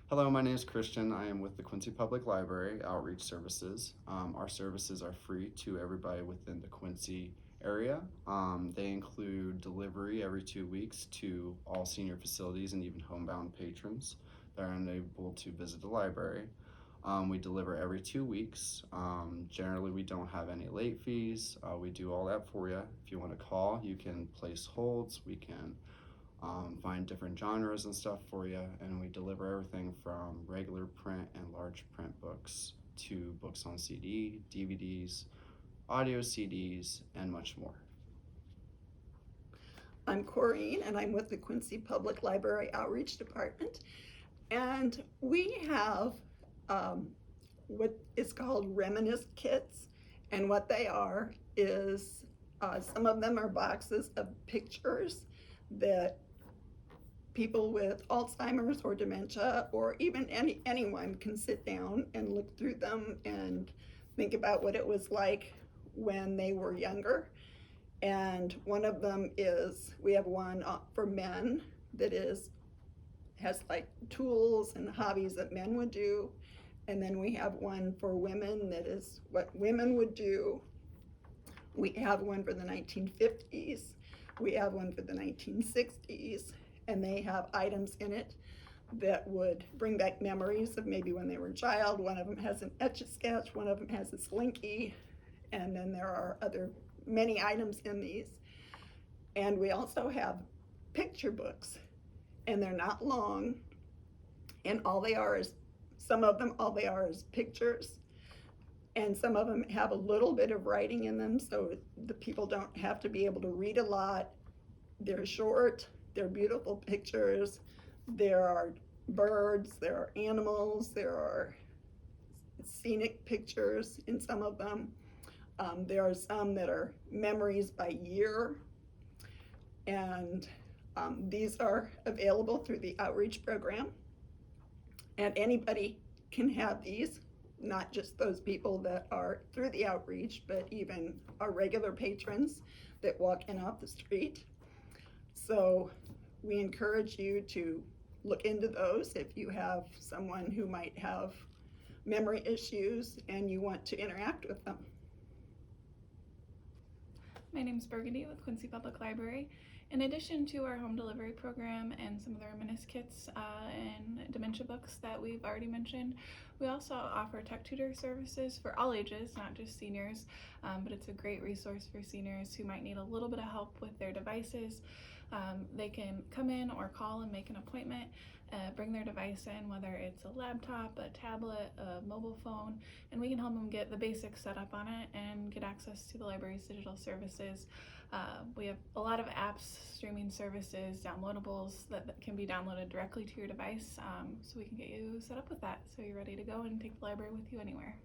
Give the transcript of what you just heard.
Hello, my name is Christian. I am with the Quincy Public Library Outreach Services. Our services are free to everybody within the Quincy area. They include delivery every 2 weeks to all senior facilities and even homebound patrons that are unable to visit the library. We deliver every 2 weeks. Generally, we don't have any late fees. We do all that for you. If you want to call, you can place holds. We can find different genres and stuff for you, and we deliver everything from regular print and large print books to books on CD, DVDs, audio CDs, and much more. I'm Corrine, and I'm with the Quincy Public Library Outreach Department, and we have what is called Reminisce Kits, and what they are is some of them are boxes of pictures that people with Alzheimer's or dementia, or even anyone can sit down and look through them and think about what it was like when they were younger. And one of them is, we have one for men that has like tools and hobbies that men would do. And then we have one for women that is what women would do. We have one for the 1950s. We have one for the 1960s. And they have items in it that would bring back memories of maybe when they were a child. One of them has an Etch-a-Sketch, one of them has a Slinky, and then there are many items in these. And we also have picture books, and they're not long, and some of them is pictures, and some of them have a little bit of writing in them, so the people don't have to be able to read a lot. They're short. They're beautiful pictures. There are birds, there are animals, there are scenic pictures in some of them. There are some that are memories by year. And these are available through the outreach program. And anybody can have these, not just those people that are through the outreach, but even our regular patrons that walk in off the street. So we encourage you to look into those if you have someone who might have memory issues and you want to interact with them. My name is Burgundy with Quincy Public Library. In addition to our home delivery program and some of the Reminisce Kits and dementia books that we've already mentioned, we also offer Tech Tutor services for all ages, not just seniors, but it's a great resource for seniors who might need a little bit of help with their devices. They can come in or call and make an appointment, bring their device in, whether it's a laptop, a tablet, a mobile phone, and we can help them get the basics set up on it and get access to the library's digital services. We have a lot of apps, streaming services, downloadables that can be downloaded directly to your device, so we can get you set up with that so you're ready to go and take the library with you anywhere.